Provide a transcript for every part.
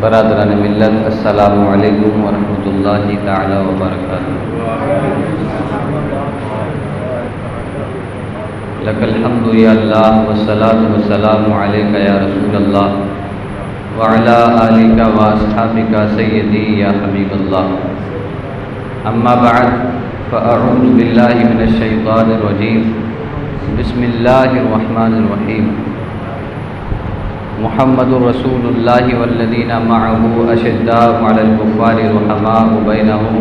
برادران ملت، السلام علیکم ورحمۃ اللہ تعالی وبرکاتہ۔ لک الحمد یا اللہ والصلاۃ والسلام علیک یا رسول اللہ وعلی آلک واصحابک سیدی یا حبیب اللہ۔ اما بعد فاعوذ باللہ من الشیطان الرجیم، بسم اللہ الرحمن الرحیم۔ محمد رسول اللہ والذین معه اشداء علی الکفار رحماء بینہم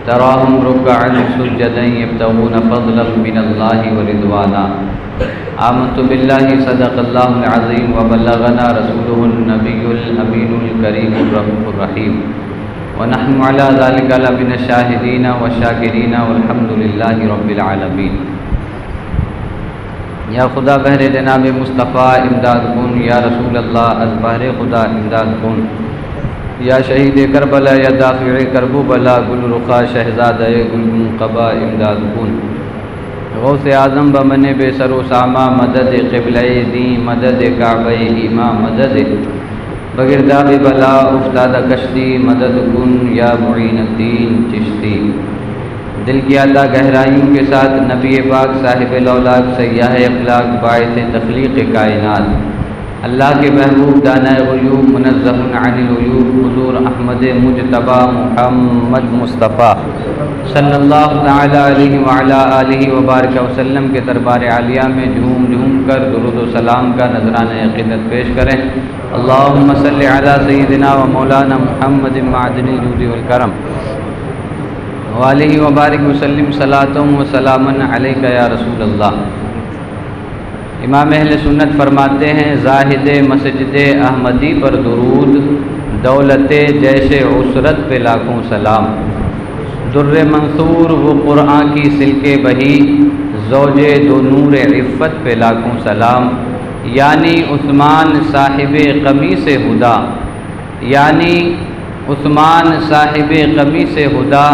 تراہم رکعا سجدا یبتغون فضلا من اللہ ورضوانا۔ آمنت باللہ صدق اللہ العظیم وبلغنا رسولہ النبی الامین الکریم الرؤوف الرحیم، ونحن علی ذلک لمن الشاہدین والشاکرین والحمد للہ رب العالمین۔ یا خدا بہر جناب مصطفیٰ امداد کن، یا رسول اللہ از بہر خدا امداد کن، یا شہید کربلا یا دافع کرب بلا، گل رخا شہزادہ گل منقبہ امداد کن۔ غوث اعظم بمن بے سر و سامہ مدد قبلہ دین، مدد کعبہ ایما مدد، بگرداب بلا افتاد کشتی مدد کن، یا معین الدین چشتی۔ دل کی اعلیٰ گہرائیوں کے ساتھ نبی پاک صاحب الاولاق سیاح اخلاق باعث تخلیق کائنات، اللہ کے محبوب دانہ غیوب منزہ عن العیوب حضور احمد مجتبیٰ محمد مصطفیٰ صلی اللہ تعالی علیہ وعلی آلہ وبارک وسلم کے دربار عالیہ میں جھوم جھوم کر درود و سلام کا نذرانہ عقیدت پیش کریں۔ اللہم صلی علی سیدنا و مولانا محمد معدن الجود والکرم وآلہ وبارک وسلم صلاۃ و سلام علیک یا رسول اللہ۔ امام اہل سنت فرماتے ہیں، زاہد مسجد احمدی پر درود، دولت جیش عسرت پہ لاکھوں سلام۔ در منصور وہ قرآن کی سلک بہی، زوج دو نور عفت پہ لاکھوں سلام۔ یعنی عثمان صاحب قمیص ہدا، یعنی عثمان صاحب قمیص ہدا،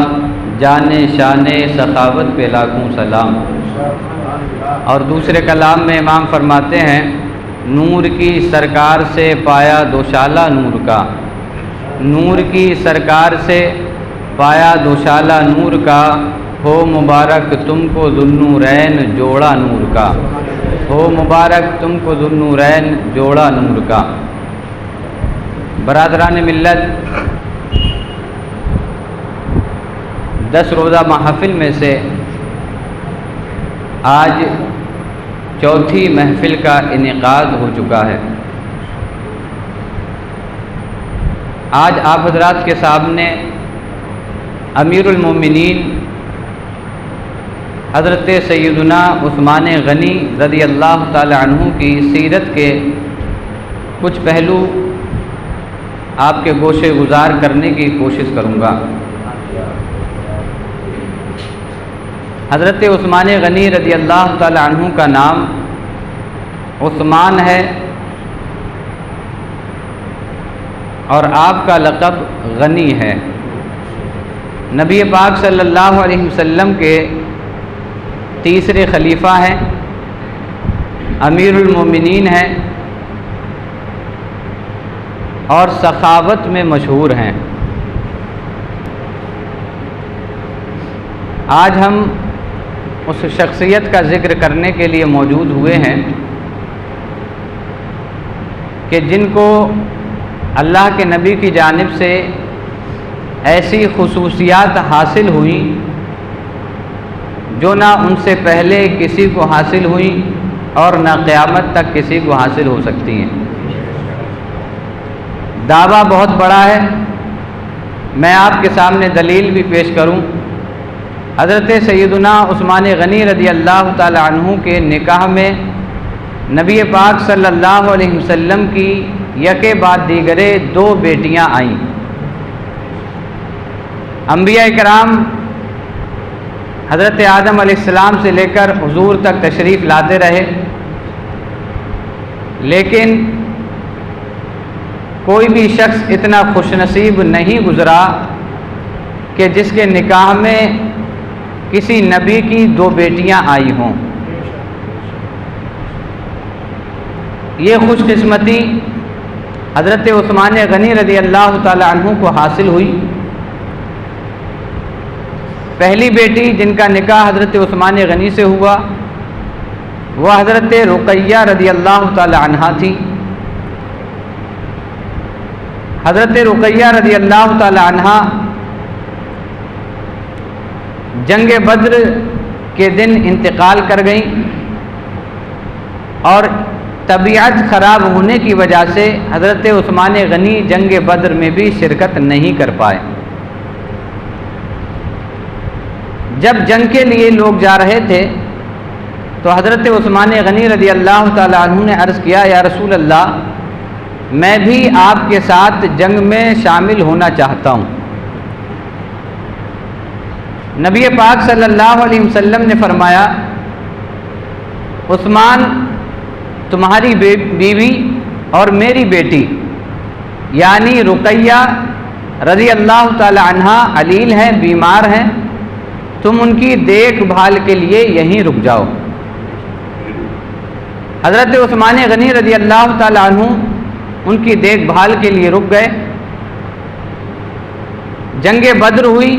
جان شان سخاوت پہ لاکھوں سلام۔ اور دوسرے کلام میں امام فرماتے ہیں، نور کی سرکار سے پایا دوشالہ نور کا، نور کی سرکار سے پایا دوشالہ نور کا، ہو مبارک تم کو ذوالنورین جوڑا نور کا، ہو مبارک تم کو ذوالنورین جوڑا نور کا۔ برادران ملت، 10 روزہ محفل میں سے آج چوتھی محفل کا انعقاد ہو چکا ہے۔ آج آپ حضرات کے سامنے امیر المومنین حضرت سیدنا عثمان غنی رضی اللہ تعالی عنہ کی سیرت کے کچھ پہلو آپ کے گوشے گزار کرنے کی کوشش کروں گا۔ حضرت عثمان غنی رضی اللہ تعالی عنہ کا نام عثمان ہے، اور آپ کا لقب غنی ہے۔ نبی پاک صلی اللہ علیہ وسلم کے تیسرے خلیفہ ہیں، امیر المومنین ہیں، اور سخاوت میں مشہور ہیں۔ آج ہم اس شخصیت کا ذکر کرنے کے لیے موجود ہوئے ہیں کہ جن کو اللہ کے نبی کی جانب سے ایسی خصوصیات حاصل ہوئیں جو نہ ان سے پہلے کسی کو حاصل ہوئیں اور نہ قیامت تک کسی کو حاصل ہو سکتی ہیں۔ دعویٰ بہت بڑا ہے، میں آپ کے سامنے دلیل بھی پیش کروں۔ حضرت سیدنا عثمان غنی رضی اللہ تعالی عنہ کے نکاح میں نبی پاک صلی اللہ علیہ وسلم کی یکے بعد دیگرے 2 بیٹیاں آئیں۔ انبیاء کرام حضرت آدم علیہ السلام سے لے کر حضور تک تشریف لاتے رہے، لیکن کوئی بھی شخص اتنا خوش نصیب نہیں گزرا کہ جس کے نکاح میں کسی نبی کی 2 بیٹیاں آئی ہوں۔ یہ خوش قسمتی حضرت عثمان غنی رضی اللہ تعالی عنہ کو حاصل ہوئی۔ پہلی بیٹی جن کا نکاح حضرت عثمان غنی سے ہوا وہ حضرت رقیہ رضی اللہ تعالی عنہا تھی۔ حضرت رقیہ رضی اللہ تعالی عنہا جنگ بدر کے دن انتقال کر گئیں اور طبیعت خراب ہونے کی وجہ سے حضرت عثمان غنی جنگ بدر میں بھی شرکت نہیں کر پائے۔ جب جنگ کے لیے لوگ جا رہے تھے تو حضرت عثمان غنی رضی اللہ تعالی عنہ نے عرض کیا، یا رسول اللہ میں بھی آپ کے ساتھ جنگ میں شامل ہونا چاہتا ہوں۔ نبی پاک صلی اللہ علیہ وسلم نے فرمایا، عثمان تمہاری بیوی اور میری بیٹی یعنی رقیہ رضی اللہ تعالی عنہا علیل ہیں، بیمار ہیں، تم ان کی دیکھ بھال کے لیے یہیں رک جاؤ۔ حضرت عثمان غنی رضی اللہ تعالی عنہ ان کی دیکھ بھال کے لیے رک گئے۔ جنگ بدر ہوئی،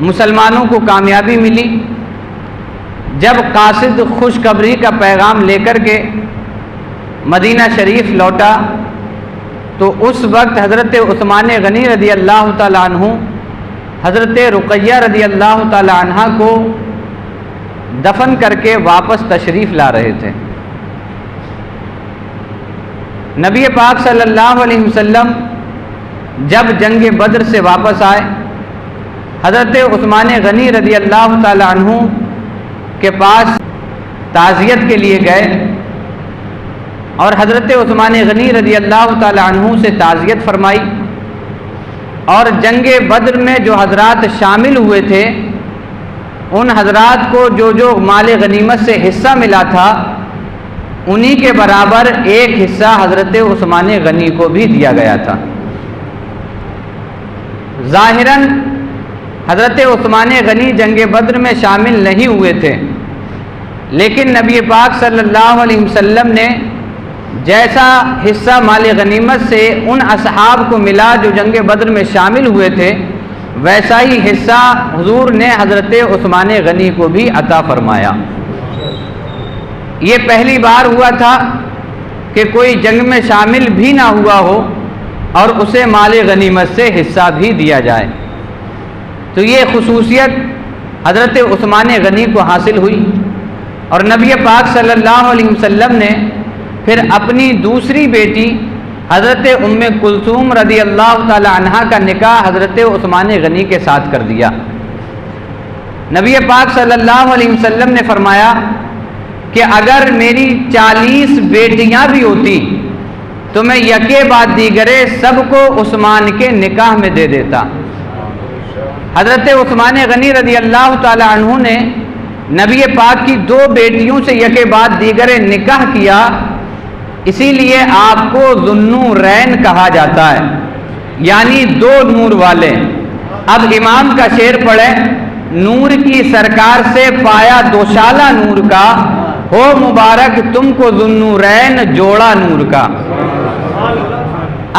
مسلمانوں کو کامیابی ملی۔ جب قاصد خوشخبری کا پیغام لے کر کے مدینہ شریف لوٹا تو اس وقت حضرت عثمان غنی رضی اللہ تعالی عنہ حضرت رقیہ رضی اللہ تعالی عنہ کو دفن کر کے واپس تشریف لا رہے تھے۔ نبی پاک صلی اللہ علیہ وسلم جب جنگ بدر سے واپس آئے، حضرت عثمان غنی رضی اللہ تعالی عنہ کے پاس تعزیت کے لیے گئے اور حضرت عثمان غنی رضی اللہ تعالی عنہ سے تعزیت فرمائی، اور جنگ بدر میں جو حضرات شامل ہوئے تھے ان حضرات کو جو جو مال غنیمت سے حصہ ملا تھا انہی کے برابر ایک حصہ حضرت عثمان غنی کو بھی دیا گیا تھا۔ ظاہراً حضرت عثمان غنی جنگ بدر میں شامل نہیں ہوئے تھے، لیکن نبی پاک صلی اللہ علیہ وسلم نے جیسا حصہ مال غنیمت سے ان اصحاب کو ملا جو جنگ بدر میں شامل ہوئے تھے، ویسا ہی حصہ حضور نے حضرت عثمان غنی کو بھی عطا فرمایا۔ یہ پہلی بار ہوا تھا کہ کوئی جنگ میں شامل بھی نہ ہوا ہو اور اسے مال غنیمت سے حصہ بھی دیا جائے، تو یہ خصوصیت حضرت عثمان غنی کو حاصل ہوئی۔ اور نبی پاک صلی اللہ علیہ وسلم نے پھر اپنی دوسری بیٹی حضرت ام کلثوم رضی اللہ تعالی عنہا کا نکاح حضرت عثمان غنی کے ساتھ کر دیا۔ نبی پاک صلی اللہ علیہ وسلم نے فرمایا کہ اگر میری 40 بیٹیاں بھی ہوتی تو میں یکے بعد دیگرے سب کو عثمان کے نکاح میں دے دیتا۔ حضرت عثمان غنی رضی اللہ تعالی عنہ نے نبی پاک کی 2 بیٹیوں سے یکے بعد دیگرے نکاح کیا، اسی لیے آپ کو ذوالنورین کہا جاتا ہے، یعنی 2 نور والے۔ اب امام کا شعر پڑھے، نور کی سرکار سے پایا دوشالہ نور کا، ہو مبارک تم کو ذوالنورین جوڑا نور کا۔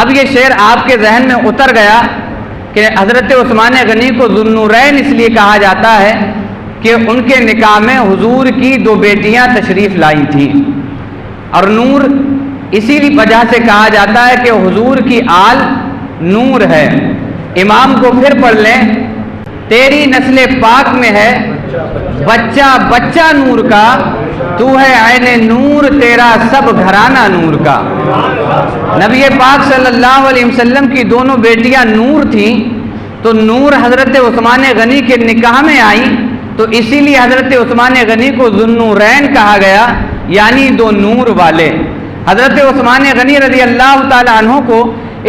اب یہ شعر آپ کے ذہن میں اتر گیا کہ حضرت عثمان غنی کو ذوالنورین اس لیے کہا جاتا ہے کہ ان کے نکاح میں حضور کی 2 بیٹیاں تشریف لائی تھیں، اور نور اسی وجہ سے کہا جاتا ہے کہ حضور کی آل نور ہے۔ امام کو پھر پڑھ لیں، تیری نسل پاک میں ہے بچہ بچہ نور کا، تو ہے عین نور تیرا سب گھرانہ نور کا۔ نبی پاک صلی اللہ علیہ وسلم کی دونوں بیٹیاں نور تھیں، تو نور حضرت عثمان غنی کے نکاح میں آئیں، تو اسی لیے حضرت عثمان غنی کو ذوالنورین کہا گیا، یعنی 2 نور والے۔ حضرت عثمان غنی رضی اللہ تعالی عنہ کو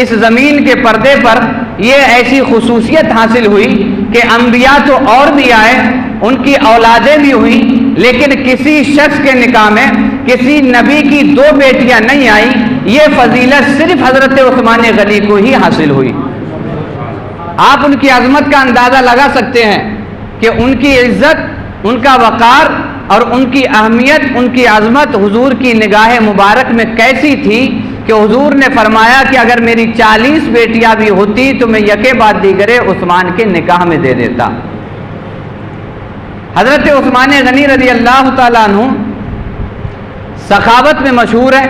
اس زمین کے پردے پر یہ ایسی خصوصیت حاصل ہوئی کہ انبیاء تو اور بھی آئے، ان کی اولادیں بھی ہوئیں، لیکن کسی شخص کے نکاح میں کسی نبی کی 2 بیٹیاں نہیں آئیں۔ یہ فضیلت صرف حضرت عثمان غنی کو ہی حاصل ہوئی۔ آپ ان کی عظمت کا اندازہ لگا سکتے ہیں کہ ان کی عزت، ان کا وقار اور ان کی اہمیت، ان کی عظمت حضور کی نگاہ مبارک میں کیسی تھی کہ حضور نے فرمایا کہ اگر میری 40 بیٹیاں بھی ہوتی تو میں یکے بعد دیگرے عثمان کے نکاح میں دے دیتا۔ حضرت عثمان غنی رضی اللہ تعالیٰ عنہ سخاوت میں مشہور ہے،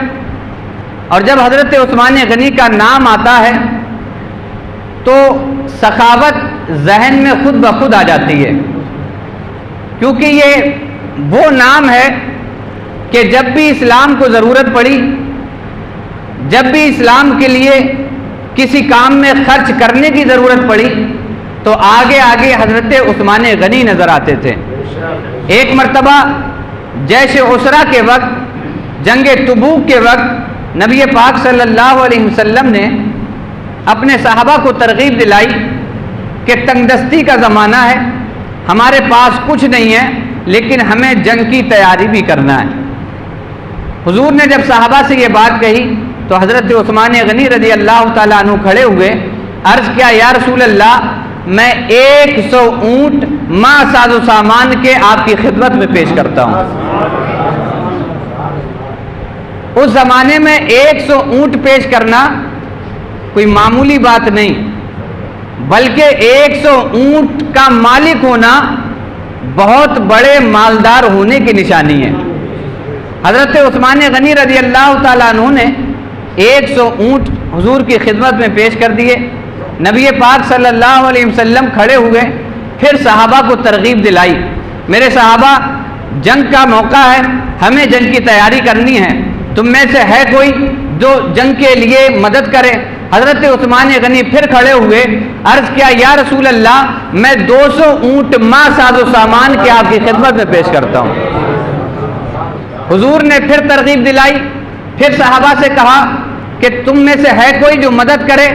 اور جب حضرت عثمان غنی کا نام آتا ہے تو سخاوت ذہن میں خود بخود آ جاتی ہے، کیونکہ یہ وہ نام ہے کہ جب بھی اسلام کو ضرورت پڑی، جب بھی اسلام کے لیے کسی کام میں خرچ کرنے کی ضرورت پڑی تو آگے آگے حضرت عثمان غنی نظر آتے تھے۔ ایک مرتبہ جیش عسرہ کے وقت، جنگ تبوک کے وقت، نبی پاک صلی اللہ علیہ وسلم نے اپنے صحابہ کو ترغیب دلائی کہ تنگ دستی کا زمانہ ہے، ہمارے پاس کچھ نہیں ہے لیکن ہمیں جنگ کی تیاری بھی کرنا ہے۔ حضور نے جب صحابہ سے یہ بات کہی تو حضرت عثمان غنی رضی اللہ تعالیٰ عنہ کھڑے ہوئے، عرض کیا یا رسول اللہ میں 100 اونٹ ماں ساز و سامان کے آپ کی خدمت میں پیش کرتا ہوں۔ اس زمانے میں 100 اونٹ پیش کرنا کوئی معمولی بات نہیں، بلکہ 100 اونٹ کا مالک ہونا بہت بڑے مالدار ہونے کی نشانی ہے۔ حضرت عثمان غنی رضی اللہ تعالیٰ عنہ نے 100 اونٹ حضور کی خدمت میں پیش کر دیے۔ نبی پاک صلی اللہ علیہ وسلم کھڑے ہوئے، پھر صحابہ کو ترغیب دلائی، میرے صحابہ جنگ کا موقع ہے، ہمیں جنگ کی تیاری کرنی ہے، تم میں سے ہے کوئی جو جنگ کے لیے مدد کرے؟ حضرت عثمان غنی پھر کھڑے ہوئے، عرض کیا یا رسول اللہ میں 200 اونٹ ماں ساز و سامان کے آپ کی خدمت میں پیش کرتا ہوں۔ حضور نے پھر ترغیب دلائی، پھر صحابہ سے کہا کہ تم میں سے ہے کوئی جو مدد کرے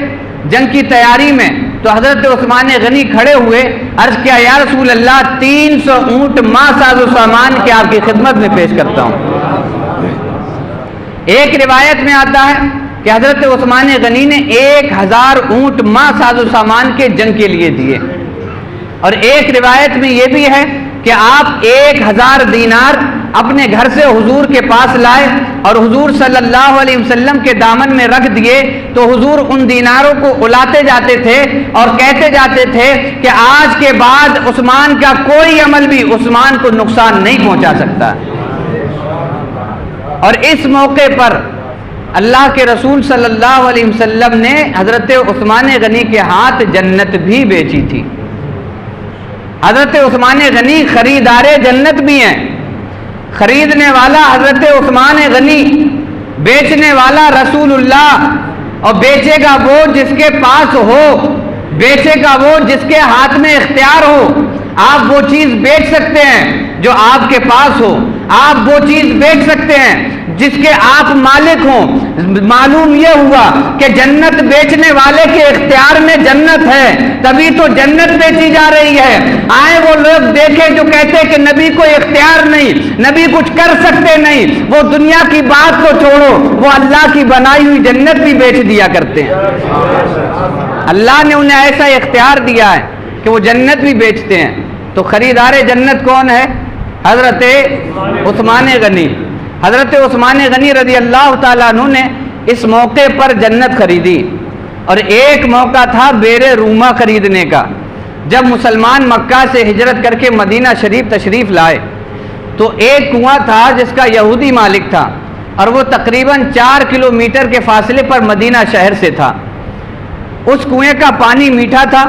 جنگ کی تیاری میں؟ تو حضرت عثمان غنی کھڑے ہوئے، عرض کیا یا رسول اللہ 300 اونٹ ماں ساز و سامان کے آپ کی خدمت میں پیش کرتا ہوں۔ ایک روایت میں آتا ہے کہ حضرت عثمان غنی نے 1000 اونٹ ماں ساز و سامان کے جنگ کے لیے دیے، اور ایک روایت میں یہ بھی ہے کہ آپ 1000 دینار اپنے گھر سے حضور کے پاس لائے اور حضور صلی اللہ علیہ وسلم کے دامن میں رکھ دیے، تو حضور ان دیناروں کو الاتے جاتے تھے اور کہتے جاتے تھے کہ آج کے بعد عثمان کا کوئی عمل بھی عثمان کو نقصان نہیں پہنچا سکتا۔ اور اس موقع پر اللہ کے رسول صلی اللہ علیہ وسلم نے حضرت عثمان غنی کے ہاتھ جنت بھی بیچی تھی۔ حضرت عثمان غنی خریدار جنت بھی ہیں، خریدنے والا حضرت عثمان غنی، بیچنے والا رسول اللہ، اور بیچے گا وہ جس کے پاس ہو، بیچے گا وہ جس کے ہاتھ میں اختیار ہو۔ آپ وہ چیز بیچ سکتے ہیں جو آپ کے پاس ہو، آپ وہ چیز بیچ سکتے ہیں جس کے آپ مالک ہوں۔ معلوم یہ ہوا کہ جنت بیچنے والے کے اختیار میں جنت ہے، تبھی تو جنت بیچی جا رہی ہے۔ آئے وہ لوگ دیکھیں جو کہتے ہیں کہ نبی کو اختیار نہیں، نبی کچھ کر سکتے نہیں، وہ دنیا کی بات کو چھوڑو، وہ اللہ کی بنائی ہوئی جنت بھی بیچ دیا کرتے ہیں۔ اللہ نے انہیں ایسا اختیار دیا ہے کہ وہ جنت بھی بیچتے ہیں۔ تو خریدار جنت کون ہے؟ حضرت عثمان غنی۔ حضرت عثمان غنی رضی اللہ تعالیٰ عنہ نے اس موقع پر جنت خریدی، اور ایک موقع تھا بیر روما خریدنے کا۔ جب مسلمان مکہ سے ہجرت کر کے مدینہ شریف تشریف لائے تو ایک کنواں تھا جس کا یہودی مالک تھا، اور وہ تقریباً 4 کلومیٹر کے فاصلے پر مدینہ شہر سے تھا۔ اس کنویں کا پانی میٹھا تھا،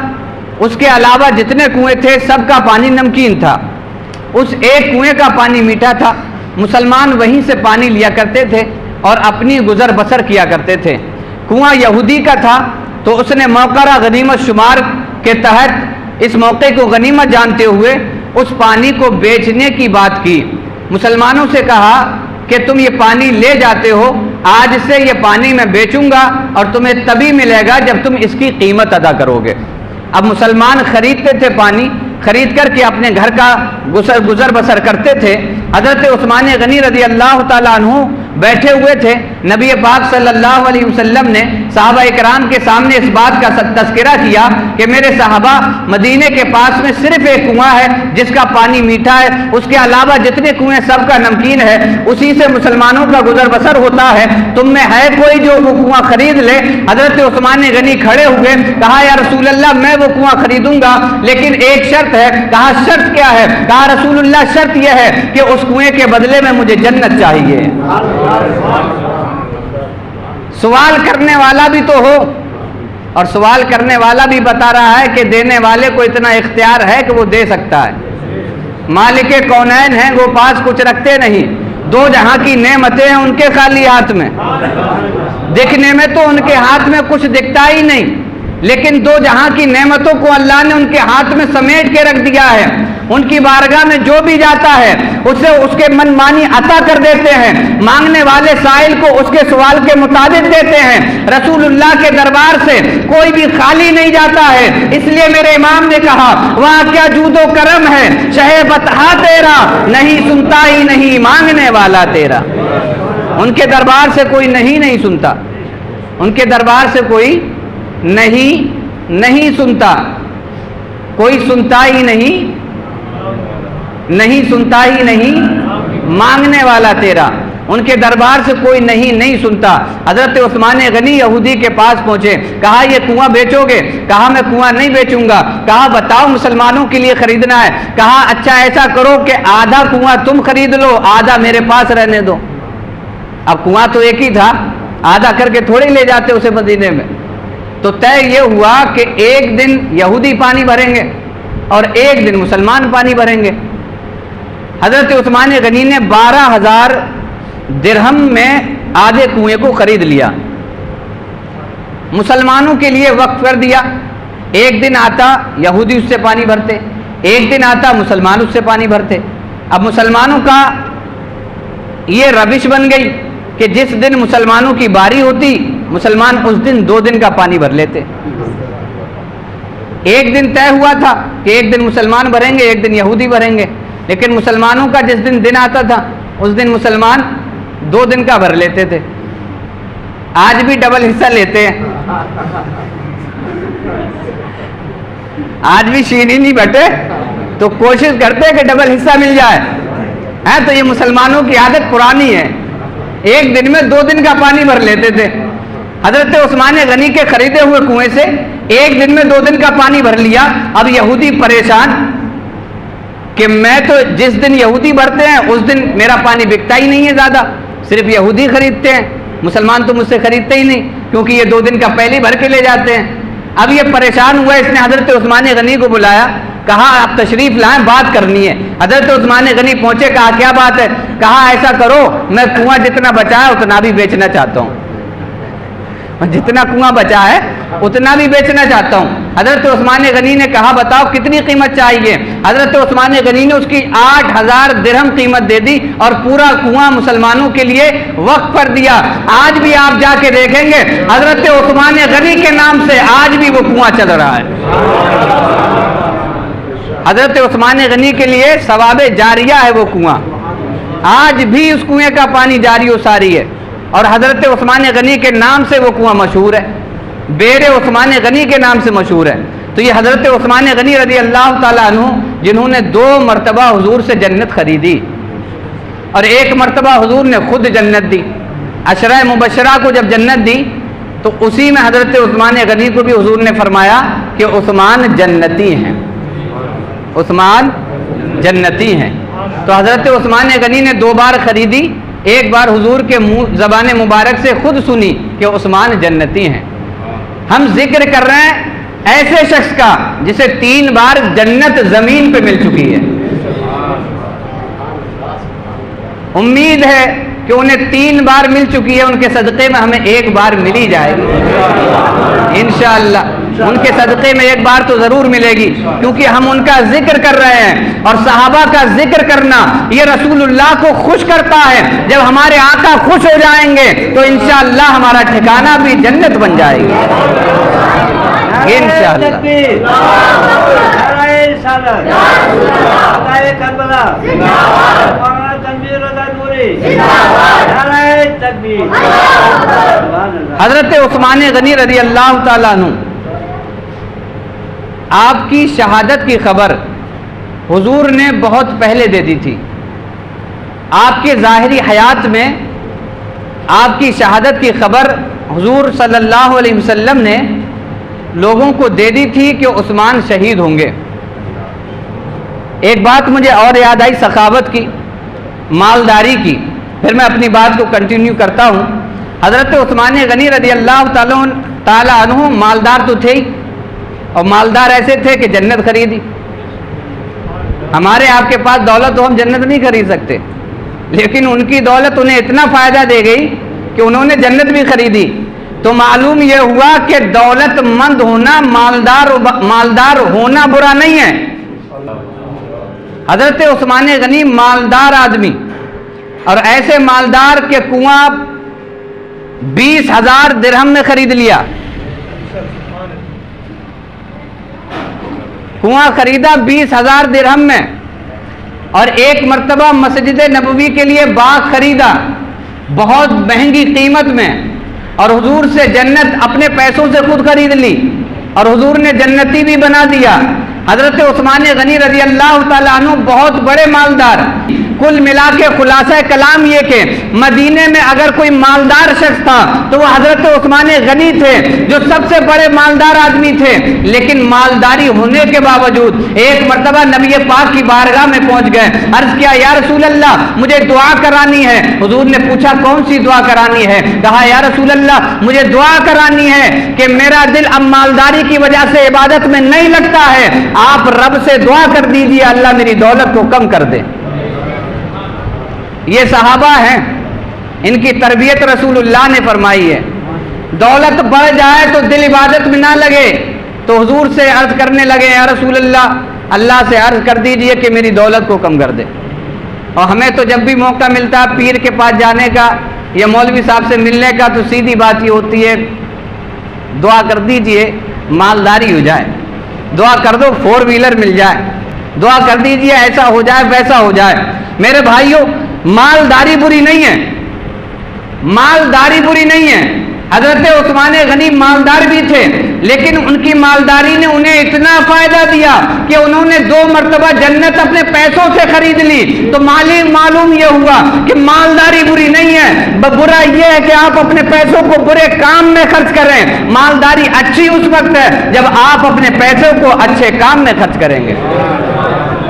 اس کے علاوہ جتنے کنویں تھے سب کا پانی نمکین تھا۔ اس ایک کنویں کا پانی میٹھا تھا، مسلمان وہیں سے پانی لیا کرتے تھے اور اپنی گزر بسر کیا کرتے تھے۔ کنواں یہودی کا تھا تو اس نے موقرہ غنیمت شمار کے تحت اس موقع کو غنیمت جانتے ہوئے اس پانی کو بیچنے کی بات کی۔ مسلمانوں سے کہا کہ تم یہ پانی لے جاتے ہو، آج سے یہ پانی میں بیچوں گا اور تمہیں تبھی ملے گا جب تم اس کی قیمت ادا کرو گے۔ اب مسلمان خریدتے تھے، پانی خرید کر کے اپنے گھر کا گزر بسر کرتے تھے۔ حضرت عثمان غنی رضی اللہ تعالیٰ عنہ بیٹھے ہوئے تھے، نبی پاک صلی اللہ علیہ وسلم نے صحابہ اکرام کے سامنے اس بات کا تذکرہ کیا کہ میرے صحابہ، مدینے کے پاس میں صرف ایک کنواں ہے جس کا پانی میٹھا ہے، اس کے علاوہ جتنے کنویں سب کا نمکین ہے، اسی سے مسلمانوں کا گزر بسر ہوتا ہے، تم میں ہے کوئی جو وہ کنواں خرید لے؟ حضرت عثمان غنی کھڑے ہوئے، کہا یا رسول اللہ میں وہ کنواں خریدوں گا، لیکن ایک شرط ہے۔ کہا شرط کیا ہے؟ کہا رسول اللہ شرط یہ ہے کہ اس کنویں کے بدلے میں مجھے جنت چاہیے۔ سوال کرنے والا بھی تو ہو، اور سوال کرنے والا بھی بتا رہا ہے کہ دینے والے کو اتنا اختیار ہے کہ وہ دے سکتا ہے۔ مالک کونین ہیں، وہ پاس کچھ رکھتے نہیں، دو جہاں کی نعمتیں ہیں ان کے خالی ہاتھ میں، دیکھنے میں تو ان کے ہاتھ میں کچھ دکھتا ہی نہیں، لیکن دو جہاں کی نعمتوں کو اللہ نے ان کے ہاتھ میں سمیٹ کے رکھ دیا ہے۔ ان کی بارگاہ میں جو بھی جاتا ہے اسے اس کے من مانی عطا کر دیتے ہیں، مانگنے والے سائل کو اس کے سوال کے مطابق دیتے ہیں۔ رسول اللہ کے دربار سے کوئی بھی خالی نہیں جاتا ہے، اس لیے میرے امام نے کہا وہاں کیا جود و کرم ہے، شہ بطحا تیرا نہیں سنتا ہی نہیں مانگنے والا تیرا۔ ان کے دربار سے کوئی نہیں سنتا، ان کے دربار سے کوئی نہیں سنتا، کوئی سنتا ہی نہیں سنتا ہی نہیں مانگنے والا تیرا۔ ان کے دربار سے کوئی نہیں سنتا۔ حضرت عثمان غنی یہودی کے پاس پہنچے، کہا یہ کنواں بیچو گے؟ کہا میں کنواں نہیں بیچوں گا۔ کہا بتاؤ مسلمانوں کے لیے خریدنا ہے۔ کہا اچھا ایسا کرو کہ آدھا کنواں تم خرید لو، آدھا میرے پاس رہنے دو۔ اب کنواں تو ایک ہی تھا، آدھا کر کے تھوڑے لے جاتے اسے مدینے میں۔ تو طے یہ ہوا کہ ایک دن یہودی پانی بھریں گے اور ایک دن مسلمان پانی بھریں گے۔ حضرت عثمان غنی نے 12,000 درہم میں آدھے کنویں کو خرید لیا، مسلمانوں کے لیے وقف کر دیا۔ ایک دن آتا یہودی اس سے پانی بھرتے، ایک دن آتا مسلمان اس سے پانی بھرتے۔ اب مسلمانوں کا یہ روش بن گئی کہ جس دن مسلمانوں کی باری ہوتی مسلمان اس دن 2 دن کا پانی بھر لیتے۔ ایک دن طے ہوا تھا کہ ایک دن مسلمان بھریں گے ایک دن یہودی بھریں گے، لیکن مسلمانوں کا جس دن آتا تھا اس دن مسلمان 2 دن کا بھر لیتے تھے۔ آج بھی ڈبل حصہ لیتے ہیں، آج بھی شینی نہیں بٹے تو کوشش کرتے ہیں کہ ڈبل حصہ مل جائے۔ تو یہ مسلمانوں کی عادت پرانی ہے، ایک دن میں 2 دن کا پانی بھر لیتے تھے۔ حضرت عثمان غنی کے خریدے ہوئے کنویں سے ایک دن میں 2 دن کا پانی بھر لیا۔ اب یہودی پریشان کہ میں تو جس دن یہودی بھرتے ہیں اس دن میرا پانی بکتا ہی نہیں ہے، زیادہ صرف یہودی خریدتے ہیں، مسلمان تو مجھ سے خریدتے ہی نہیں کیونکہ یہ 2 دن کا پہلے بھر کے لے جاتے ہیں۔ اب یہ پریشان ہوا، اس نے حضرت عثمان غنی کو بلایا، کہا آپ تشریف لائیں، بات کرنی ہے۔ حضرت عثمان غنی پہنچے، کہا کیا بات ہے؟ کہا ایسا کرو میں کنواں جتنا بچا ہے اتنا بھی بیچنا چاہتا ہوں، جتنا کنواں بچا ہے اتنا بھی بیچنا چاہتا ہوں۔ حضرت عثمان غنی نے کہا بتاؤ کتنی قیمت چاہیے؟ حضرت عثمان غنی نے اس کی 8,000 درہم قیمت دے دی اور پورا کنواں مسلمانوں کے لیے وقف کر دیا۔ آج بھی آپ جا کے دیکھیں گے حضرت عثمان غنی کے نام سے آج بھی وہ کنواں چل رہا ہے۔ حضرت عثمان غنی کے لیے ثواب جاریہ ہے وہ کنواں، آج بھی اس کنویں کا پانی جاری و ساری ہے، اور حضرت عثمان غنی کے نام سے وہ کنواں مشہور ہے، بیر عثمان غنی کے نام سے مشہور ہے۔ تو یہ حضرت عثمان غنی رضی اللہ تعالیٰ عنہ جنہوں نے 2 مرتبہ حضور سے جنت خریدی اور 1 مرتبہ حضور نے خود جنت دی۔ عشرہ مبشرہ کو جب جنت دی تو اسی میں حضرت عثمان غنی کو بھی حضور نے فرمایا کہ عثمان جنتی ہیں، عثمان جنتی ہیں۔ تو حضرت عثمان غنی نے 2 بار خریدی، ایک بار حضور کے زبان مبارک سے خود سنی کہ عثمان جنتی ہیں۔ ہم ذکر کر رہے ہیں ایسے شخص کا جسے 3 بار جنت زمین پہ مل چکی ہے، امید ہے کہ انہیں 3 بار مل چکی ہے، ان کے صدقے میں ہمیں 1 بار ملی جائے گی انشاءاللہ۔ ان کے صدقے میں 1 بار تو ضرور ملے گی، کیونکہ ہم ان کا ذکر کر رہے ہیں، اور صحابہ کا ذکر کرنا یہ رسول اللہ کو خوش کرتا ہے۔ جب ہمارے آقا خوش ہو جائیں گے تو انشاءاللہ ہمارا ٹھکانہ بھی جنت بن جائے گی انشاءاللہ۔ حضرت عثمان غنی رضی اللہ تعالیٰ عنہ آپ کی شہادت کی خبر حضور نے بہت پہلے دے دی تھی. آپ کے ظاہری حیات میں آپ کی شہادت کی خبر حضور صلی اللہ علیہ وسلم نے لوگوں کو دے دی تھی کہ عثمان شہید ہوں گے. ایک بات مجھے اور یاد آئی سخاوت کی، مالداری کی، پھر میں اپنی بات کو کنٹینیو کرتا ہوں. حضرت عثمان غنی رضی اللہ تعالیٰ عنہ مالدار تو تھے ہی، اور مالدار ایسے تھے کہ جنت خریدی. ہمارے آپ کے پاس دولت تو ہم جنت نہیں خرید سکتے، لیکن ان کی دولت انہیں اتنا فائدہ دے گئی کہ انہوں نے جنت بھی خریدی. تو معلوم یہ ہوا کہ دولت مند ہونا، مالدار ہونا برا نہیں ہے. حضرت عثمان غنی مالدار آدمی، اور ایسے مالدار کے کنواں 20,000 درہم میں خرید لیا. کنواں خریدا 20,000 درہم میں، اور ایک مرتبہ مسجد نبوی کے لیے باغ خریدا بہت مہنگی قیمت میں، اور حضور سے جنت اپنے پیسوں سے خود خرید لی، اور حضور نے جنتی بھی بنا دیا. حضرت عثمان غنی رضی اللہ تعالیٰ عنہ بہت بڑے مالدار. کل ملا کے خلاصہ کلام یہ کہ مدینے میں اگر کوئی مالدار شخص تھا تو وہ حضرت عثمان غنی تھے، جو سب سے بڑے مالدار آدمی تھے. لیکن مالداری ہونے کے باوجود ایک مرتبہ نبی پاک کی بارگاہ میں پہنچ گئے. عرض کیا یا رسول اللہ مجھے دعا کرانی ہے. حضور نے پوچھا کون سی دعا کرانی ہے؟ کہا یا رسول اللہ مجھے دعا کرانی ہے کہ میرا دل اب مالداری کی وجہ سے عبادت میں نہیں لگتا ہے، آپ رب سے دعا کر دیجیے اللہ میری دولت کو کم کر دے. یہ صحابہ ہیں، ان کی تربیت رسول اللہ نے فرمائی ہے. دولت بڑھ جائے تو دل عبادت میں نہ لگے، تو حضور سے عرض کرنے لگے یا رسول اللہ سے عرض کر دیجئے کہ میری دولت کو کم کر دے. اور ہمیں تو جب بھی موقع ملتا ہے پیر کے پاس جانے کا یا مولوی صاحب سے ملنے کا تو سیدھی بات یہ ہوتی ہے دعا کر دیجئے مالداری ہو جائے، دعا کر دو 4 ویلر مل جائے، دعا کر دیجئے ایسا ہو جائے ویسا ہو جائے. میرے بھائیوں مالداری بری نہیں ہے، مالداری بری نہیں ہے. حضرت عثمان غنی مالدار بھی تھے، لیکن ان کی مالداری نے انہیں اتنا فائدہ دیا کہ انہوں نے 2 مرتبہ جنت اپنے پیسوں سے خرید لی. تو معلوم یہ ہوا کہ مالداری بری نہیں ہے، برا یہ ہے کہ آپ اپنے پیسوں کو برے کام میں خرچ کریں. مالداری اچھی اس وقت ہے جب آپ اپنے پیسوں کو اچھے کام میں خرچ کریں گے،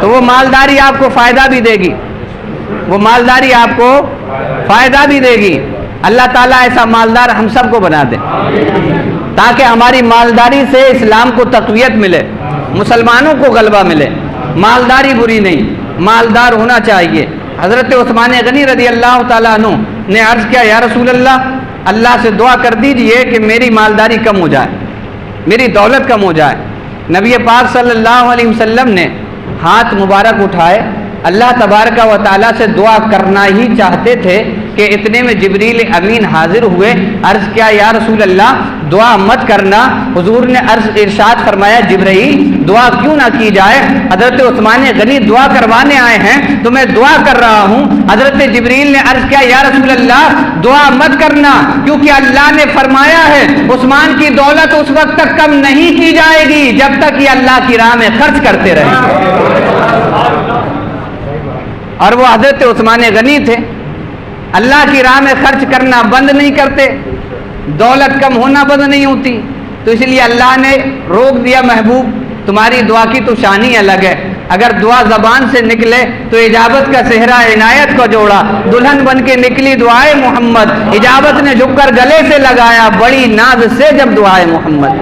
تو وہ مالداری آپ کو فائدہ بھی دے گی، وہ مالداری آپ کو فائدہ بھی دے گی. اللہ تعالیٰ ایسا مالدار ہم سب کو بنا دے تاکہ ہماری مالداری سے اسلام کو تقویت ملے، مسلمانوں کو غلبہ ملے. مالداری بری نہیں، مالدار ہونا چاہیے. حضرت عثمان غنی رضی اللہ تعالیٰ عنہ نے عرض کیا یا رسول اللہ سے دعا کر دیجئے کہ میری مالداری کم ہو جائے، میری دولت کم ہو جائے. نبی پاک صلی اللہ علیہ وسلم نے ہاتھ مبارک اٹھائے، اللہ تبارک و تعالیٰ سے دعا کرنا ہی چاہتے تھے کہ اتنے میں جبریل امین حاضر ہوئے. عرض کیا یا رسول اللہ دعا مت کرنا. حضور نے ارشاد فرمایا جبرائیل دعا کیوں نہ کی جائے، حضرت عثمان غنی دعا کروانے آئے ہیں تو میں دعا کر رہا ہوں. حضرت جبریل نے عرض کیا یا رسول اللہ دعا مت کرنا، کیونکہ اللہ نے فرمایا ہے عثمان کی دولت اس وقت تک کم نہیں کی جائے گی جب تک یہ اللہ کی راہ میں خرچ کرتے رہیں. اور وہ حضرت عثمان غنی تھے، اللہ کی راہ میں خرچ کرنا بند نہیں کرتے، دولت کم ہونا بند نہیں ہوتی. تو اس لیے اللہ نے روک دیا محبوب تمہاری دعا کی تو شانی الگ ہے. اگر دعا زبان سے نکلے تو اجابت کا صحرا عنایت کو جوڑا، دلہن بن کے نکلی دعائے محمد، اجابت نے جھک کر گلے سے لگایا بڑی ناز سے جب دعائے محمد.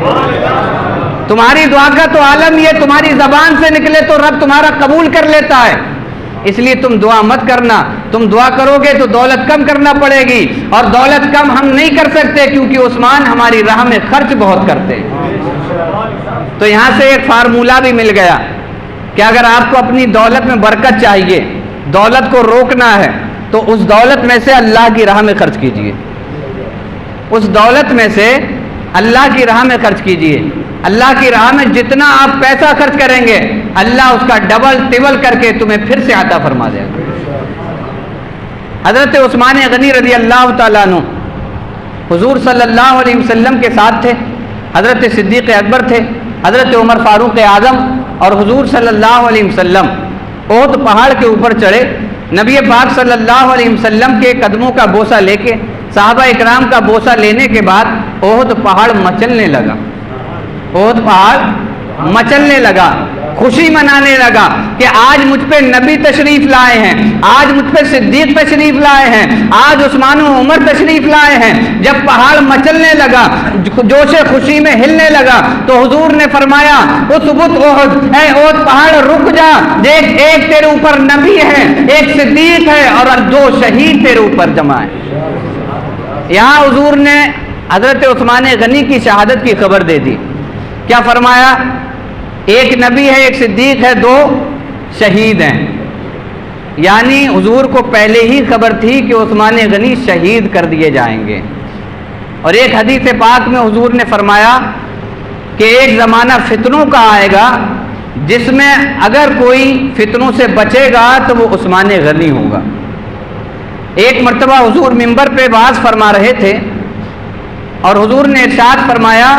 تمہاری دعا کا تو عالم یہ تمہاری زبان سے نکلے تو رب تمہارا قبول کر لیتا ہے. اس لیے تم دعا مت کرنا، تم دعا کرو گے تو دولت کم کرنا پڑے گی، اور دولت کم ہم نہیں کر سکتے کیونکہ عثمان ہماری راہ میں خرچ بہت کرتے ہیں. تو یہاں سے ایک فارمولہ بھی مل گیا کہ اگر آپ کو اپنی دولت میں برکت چاہیے، دولت کو روکنا ہے، تو اس دولت میں سے اللہ کی راہ میں خرچ کیجیے، اس دولت میں سے اللہ کی راہ میں خرچ کیجیے. اللہ کی راہ میں جتنا آپ پیسہ خرچ کریں گے اللہ اس کا ڈبل ٹبل کر کے تمہیں پھر سے عطا فرما دے گا. حضرت عثمان غنی رضی اللہ تعالیٰ عنہ حضور صلی اللہ علیہ وسلم کے ساتھ تھے، حضرت صدیق اکبر تھے، حضرت عمر فاروق اعظم، اور حضور صلی اللہ علیہ وسلم احد پہاڑ کے اوپر چڑھے، نبی پاک صلی اللہ علیہ وسلم کے قدموں کا بوسہ لے کے، صحابہ اکرام کا بوسہ لینے کے بعد احد پہاڑ مچلنے لگا، احد پہاڑ مچلنے لگا، خوشی منانے لگا کہ آج مجھ پہ نبی تشریف لائے ہیں، آج مجھ پہ صدیق تشریف لائے ہیں، آج عثمان و عمر تشریف لائے ہیں۔ جب پہاڑ مچلنے لگا، جوش خوشی میں ہلنے لگا، تو حضور نے فرمایا اثبت احد، اے احد پہاڑ رک جا، دیکھ ایک تیرے اوپر نبی ہے، ایک صدیق ہے، اور دو شہید تیرے اوپر جمع ہے۔ یہاں حضور نے حضرت عثمان غنی کی شہادت کی خبر دے دی۔ کیا فرمایا؟ ایک نبی ہے، ایک صدیق ہے، دو شہید ہیں۔ یعنی حضور کو پہلے ہی خبر تھی کہ عثمان غنی شہید کر دیے جائیں گے۔ اور ایک حدیث پاک میں حضور نے فرمایا کہ ایک زمانہ فتنوں کا آئے گا جس میں اگر کوئی فتنوں سے بچے گا تو وہ عثمان غنی ہوگا۔ ایک مرتبہ حضور منبر پہ وعظ فرما رہے تھے اور حضور نے ارشاد فرمایا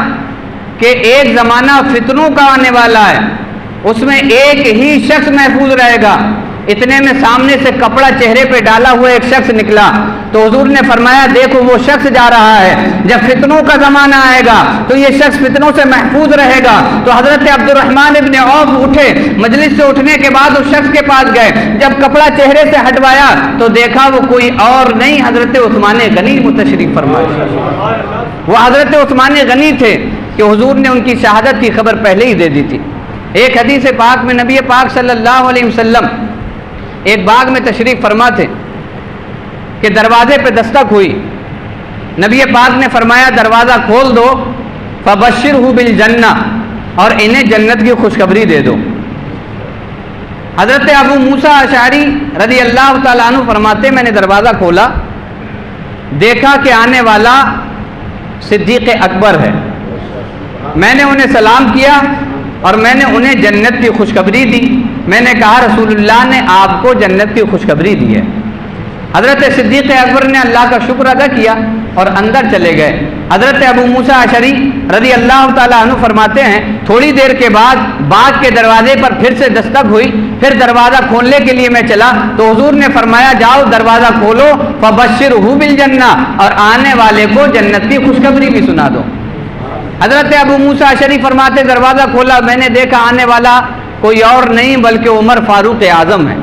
کہ ایک زمانہ فتنوں کا آنے والا ہے، اس میں ایک ہی شخص محفوظ رہے گا۔ اتنے میں سامنے سے کپڑا چہرے پہ ڈالا ہوا ایک شخص نکلا، تو حضور نے فرمایا دیکھو وہ شخص جا رہا ہے، جب فتنوں کا زمانہ آئے گا تو یہ شخص فتنوں سے محفوظ رہے گا۔ تو حضرت عبد الرحمن ابن عوف اٹھے، مجلس سے اٹھنے کے بعد اس شخص کے پاس گئے، جب کپڑا چہرے سے ہٹوایا تو دیکھا وہ کوئی اور نہیں، حضرت عثمان غنی تشریف فرمائے۔ وہ حضرت عثمان غنی تھے کہ حضور نے ان کی شہادت کی خبر پہلے ہی دے دی تھی۔ ایک حدیث پاک میں نبی پاک صلی اللہ علیہ وسلم ایک باغ میں تشریف فرما تھے کہ دروازے پہ دستک ہوئی، نبی پاک نے فرمایا دروازہ کھول دو، فبشرہ بالجنہ، اور انہیں جنت کی خوشخبری دے دو۔ حضرت ابو موسیٰ اشعری رضی اللہ تعالیٰ عنہ فرماتے میں نے دروازہ کھولا، دیکھا کہ آنے والا صدیق اکبر ہے، میں نے انہیں سلام کیا اور میں نے انہیں جنت کی خوشخبری دی۔ میں نے کہا رسول اللہ نے آپ کو جنت کی خوشخبری دی ہے۔ حضرت صدیق اکبر نے اللہ کا شکر ادا کیا اور اندر چلے گئے۔ حضرت ابو موسیٰ اشعری رضی اللہ تعالیٰ عنہ فرماتے ہیں تھوڑی دیر کے بعد باغ کے دروازے پر پھر سے دستک ہوئی، پھر دروازہ کھولنے کے لیے میں چلا تو حضور نے فرمایا جاؤ دروازہ کھولو، فبشرہ بالجنہ، اور آنے والے کو جنت کی خوشخبری بھی سنا دو۔ حضرت ابو موسیٰ اشعری فرماتے دروازہ کھولا، میں نے دیکھا آنے والا کوئی اور نہیں بلکہ عمر فاروق اعظم ہے۔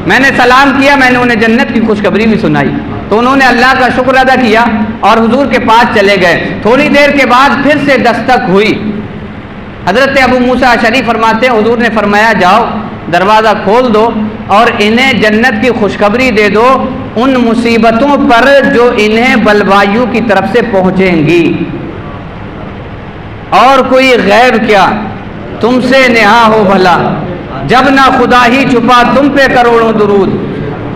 میں نے سلام کیا، میں نے انہیں جنت کی خوشخبری بھی سنائی، تو انہوں نے اللہ کا شکر ادا کیا اور حضور کے پاس چلے گئے۔ تھوڑی دیر کے بعد پھر سے دستک ہوئی، حضرت ابو موسیٰ اشعری فرماتے ہیں حضور نے فرمایا جاؤ دروازہ کھول دو اور انہیں جنت کی خوشخبری دے دو ان مصیبتوں پر جو انہیں بلوایوں کی طرف سے پہنچیں گی، اور کوئی غیب کیا تم سے نہا ہو بھلا، جب نہ خدا ہی چھپا تم پہ کروڑوں درود۔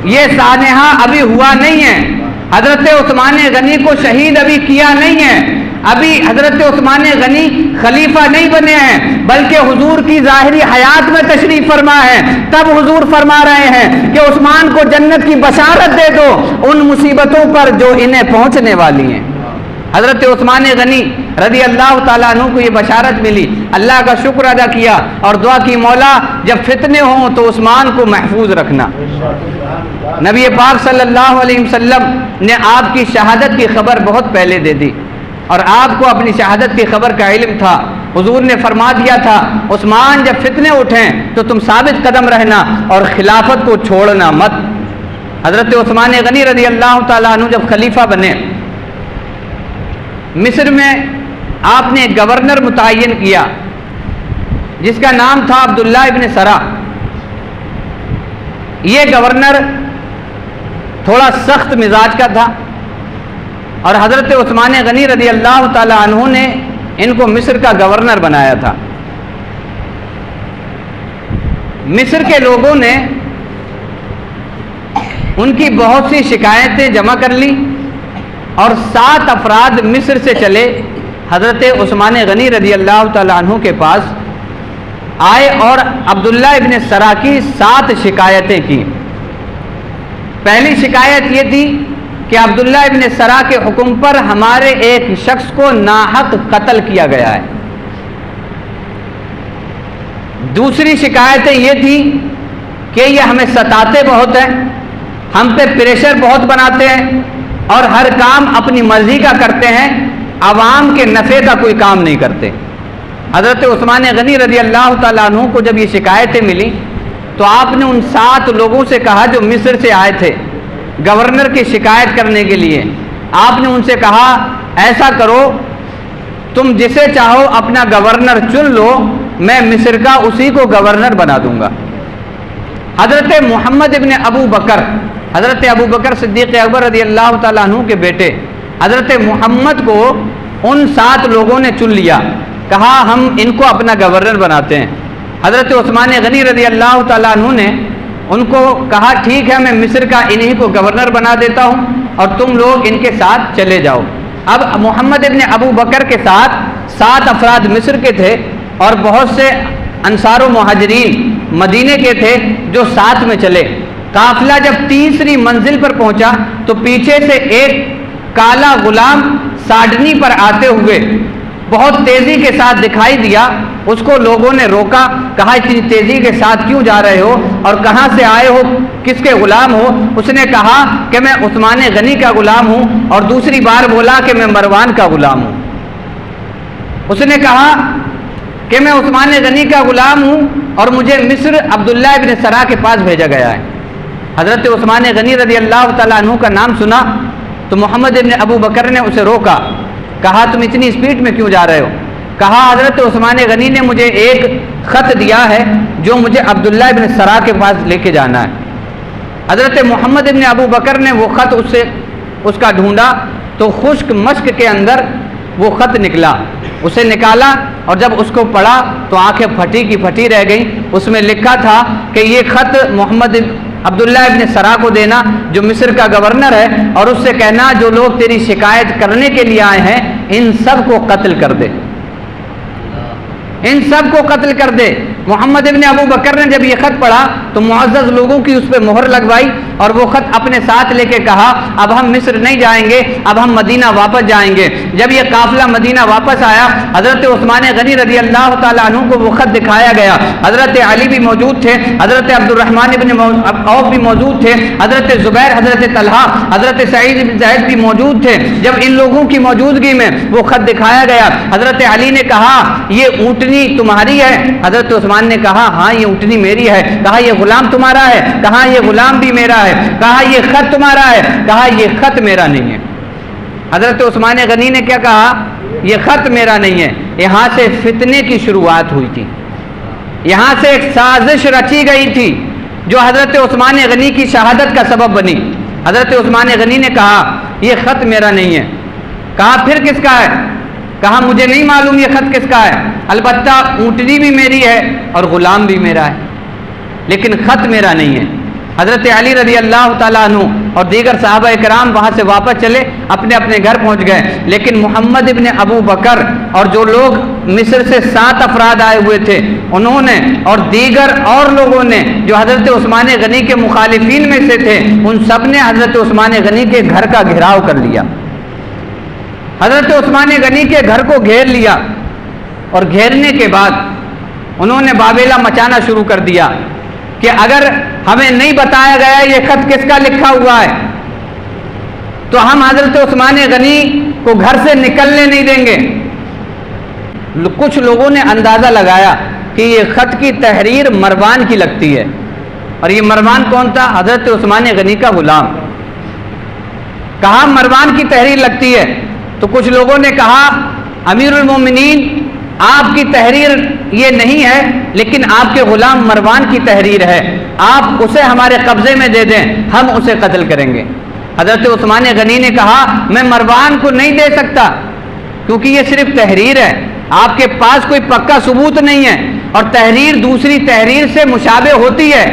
یہ سانحہ ابھی ہوا نہیں ہے، حضرت عثمان غنی کو شہید ابھی کیا نہیں ہے، ابھی حضرت عثمان غنی خلیفہ نہیں بنے ہیں بلکہ حضور کی ظاہری حیات میں تشریف فرما ہے۔ تب حضور فرما رہے ہیں کہ عثمان کو جنت کی بشارت دے دو ان مصیبتوں پر جو انہیں پہنچنے والی ہیں۔ حضرت عثمان غنی رضی اللہ تعالیٰ عنہ کو یہ بشارت ملی، اللہ کا شکر ادا کیا اور دعا کی مولا جب فتنے ہوں تو عثمان کو محفوظ رکھنا۔ نبی پاک صلی اللہ علیہ وسلم نے آپ کی شہادت کی خبر بہت پہلے دے دی اور آپ کو اپنی شہادت کی خبر کا علم تھا۔ حضور نے فرما دیا تھا عثمان جب فتنے اٹھیں تو تم ثابت قدم رہنا اور خلافت کو چھوڑنا مت۔ حضرت عثمان غنی رضی اللہ تعالیٰ عنہ جب خلیفہ بنے، مصر میں آپ نے گورنر متعین کیا جس کا نام تھا عبداللہ ابن سرا۔ یہ گورنر تھوڑا سخت مزاج کا تھا اور حضرت عثمان غنی رضی اللہ تعالی عنہ نے ان کو مصر کا گورنر بنایا تھا۔ مصر کے لوگوں نے ان کی بہت سی شکایتیں جمع کر لی اور 7 افراد مصر سے چلے حضرت عثمان غنی رضی اللہ تعالی عنہ کے پاس آئے اور عبداللہ ابن سرا کی 7 شکایتیں کی۔ پہلی شکایت یہ تھی کہ عبداللہ ابن سرا کے حکم پر ہمارے ایک شخص کو ناحق قتل کیا گیا ہے۔ دوسری شکایتیں یہ تھی کہ یہ ہمیں ستاتے بہت ہیں، ہم پہ پریشر بہت بناتے ہیں اور ہر کام اپنی مرضی کا کرتے ہیں، عوام کے نفع کا کوئی کام نہیں کرتے۔ حضرت عثمان غنی رضی اللہ تعالیٰ عنہ کو جب یہ شکایتیں ملی تو آپ نے ان 7 لوگوں سے کہا جو مصر سے آئے تھے گورنر کی شکایت کرنے کے لیے، آپ نے ان سے کہا ایسا کرو تم جسے چاہو اپنا گورنر چن لو، میں مصر کا اسی کو گورنر بنا دوں گا۔ حضرت محمد ابن ابو بکر، حضرت ابو بکر صدیق اکبر رضی اللہ تعالیٰ عنہ کے بیٹے حضرت محمد کو ان 7 لوگوں نے چن لیا، کہا ہم ان کو اپنا گورنر بناتے ہیں۔ حضرت عثمان غنی رضی اللہ تعالیٰ عنہ نے ان کو کہا ٹھیک ہے میں مصر کا انہی کو گورنر بنا دیتا ہوں اور تم لوگ ان کے ساتھ چلے جاؤ۔ اب محمد ابن ابو بکر کے ساتھ 7 افراد مصر کے تھے اور بہت سے انصار و مہاجرین مدینے کے تھے جو ساتھ میں چلے۔ قافلہ جب تیسری منزل پر پہنچا تو پیچھے سے ایک کالا غلام ساڈنی پر آتے ہوئے بہت تیزی کے ساتھ دکھائی دیا۔ اس کو لوگوں نے روکا، کہا اتنی تیزی کے ساتھ کیوں جا رہے ہو اور کہاں سے آئے ہو، کس کے غلام ہو؟ اس نے کہا کہ میں عثمان غنی کا غلام ہوں، اور دوسری بار بولا کہ میں مروان کا غلام ہوں۔ اس نے کہا کہ میں عثمان غنی کا غلام ہوں اور مجھے مصر عبداللہ ابن سرا کے پاس بھیجا گیا ہے۔ حضرت عثمان غنی رضی اللہ تعالیٰ عنہ کا نام سنا تو محمد ابن ابو بکر نے اسے روکا، کہا تم اتنی اسپیڈ میں کیوں جا رہے ہو؟ کہا حضرت عثمان غنی نے مجھے ایک خط دیا ہے جو مجھے عبداللہ ابن سرا کے پاس لے کے جانا ہے۔ حضرت محمد ابن ابو بکر نے وہ خط اس کا ڈھونڈا تو خشک مشک کے اندر وہ خط نکلا، اسے نکالا اور جب اس کو پڑھا تو آنکھیں پھٹی کی پھٹی رہ گئیں۔ اس میں لکھا تھا کہ یہ خط محمد عبداللہ ابن سرا کو دینا جو مصر کا گورنر ہے، اور اس سے کہنا جو لوگ تیری شکایت کرنے کے لیے آئے ہیں ان سب کو قتل کر دے، ان سب کو قتل کر دے۔ محمد ابن ابو بکر نے جب یہ خط پڑھا تو معزز لوگوں کی اس پہ مہر لگوائی اور وہ خط اپنے ساتھ لے کے کہا اب ہم مصر نہیں جائیں گے، اب ہم مدینہ واپس جائیں گے۔ جب یہ قافلہ مدینہ واپس آیا حضرت عثمان غنی رضی اللہ تعالیٰ عنہ کو وہ خط دکھایا گیا۔ حضرت علی بھی موجود تھے، حضرت عبد الرحمن ابن عوف بھی موجود تھے، حضرت زبیر، حضرت طلحہ، حضرت سعید بن زید بھی موجود تھے۔ جب ان لوگوں کی موجودگی میں وہ خط دکھایا گیا حضرت علی نے کہا یہ اونٹنی تمہاری ہے؟ حضرت عثمان نے کہا ہاں یہ اونٹنی میری ہے۔ کہا یہ غلام تمہارا ہے؟ کہا یہ غلام بھی میرا ہے۔ کہا یہ خط تمہارا ہے؟ کہا یہ خط میرا نہیں ہے۔ حضرت عثمان غنی نے کیا کہا؟ یہ خط میرا نہیں ہے۔ یہاں سے فتنے کی شروعات ہوئی تھی، یہاں سے ایک سازش رچی گئی تھی جو حضرت عثمان غنی کی شہادت کا سبب بنی۔ حضرت عثمان غنی نے کہا یہ خط میرا نہیں ہے۔ کہا پھر کس کا ہے؟ کہا مجھے نہیں معلوم یہ خط کس کا ہے، البتہ اونٹنی بھی میری ہے اور غلام بھی میرا ہے، لیکن خط میرا نہیں ہے۔ حضرت علی رضی اللہ تعالیٰ عنہ اور دیگر صحابہ کرام وہاں سے واپس چلے، اپنے اپنے گھر پہنچ گئے، لیکن محمد ابن ابو بکر اور جو لوگ مصر سے 7 افراد آئے ہوئے تھے انہوں نے اور دیگر اور لوگوں نے جو حضرت عثمان غنی کے مخالفین میں سے تھے ان سب نے حضرت عثمان غنی کے گھر کا گھیراؤ کر لیا۔ حضرت عثمان غنی کے گھر کو گھیر لیا اور گھیرنے کے بعد انہوں نے بابیلا مچانا شروع کر دیا کہ اگر ہمیں نہیں بتایا گیا یہ خط کس کا لکھا ہوا ہے تو ہم حضرت عثمان غنی کو گھر سے نکلنے نہیں دیں گے۔ کچھ لوگوں نے اندازہ لگایا کہ یہ خط کی تحریر مروان کی لگتی ہے، اور یہ مروان کون تھا؟ حضرت عثمان غنی کا غلام۔ کہا مروان کی تحریر لگتی ہے تو کچھ لوگوں نے کہا امیر المومنین آپ کی تحریر یہ نہیں ہے لیکن آپ کے غلام مروان کی تحریر ہے، آپ اسے ہمارے قبضے میں دے دیں، ہم اسے قتل کریں گے۔ حضرت عثمان غنی نے کہا میں مروان کو نہیں دے سکتا کیونکہ یہ صرف تحریر ہے، آپ کے پاس کوئی پکا ثبوت نہیں ہے، اور تحریر دوسری تحریر سے مشابہ ہوتی ہے،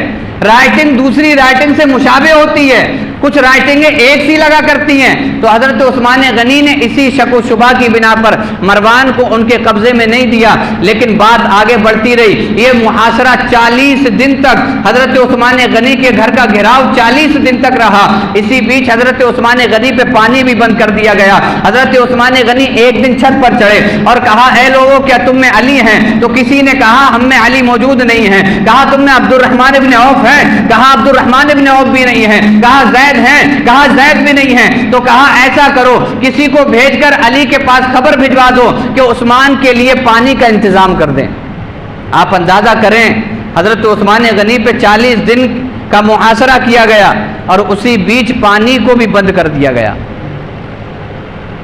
رائٹنگ دوسری رائٹنگ سے مشابہ ہوتی ہے، کچھ رائٹنگیں ایک سی لگا کرتی ہیں۔ تو حضرت عثمان غنی نے اسی شک و شبہ کی بنا پر مروان کو ان کے قبضے میں نہیں دیا، لیکن بات آگے بڑھتی رہی۔ یہ محاصرہ 40 دن تک حضرت عثمان غنی کے گھر کا گھیراؤ 40 دن تک رہا۔ اسی بیچ حضرت عثمان غنی پہ پانی بھی بند کر دیا گیا۔ حضرت عثمان غنی ایک دن چھت پر چڑھے اور کہا اے لوگوں کیا تم میں علی ہیں؟ تو کسی نے کہا ہم میں علی موجود نہیں ہے۔ کہا تم میں عبد الرحمن ابن عوف ہیں؟ کہا عبد الرحمن ابن عوف بھی نہیں ہے۔ کہا زید ہیں؟ کہا زید بھی نہیں ہے۔ تو کہا ایسا کرو کسی کو بھیج کر علی کے پاس خبر بھجوا دو کہ عثمان کے لیے پانی کا انتظام کر دیں۔ آپ اندازہ کریں حضرت عثمان غنی پہ 40 دن کا محاصرہ کیا گیا اور اسی بیچ پانی کو بھی بند کر دیا گیا۔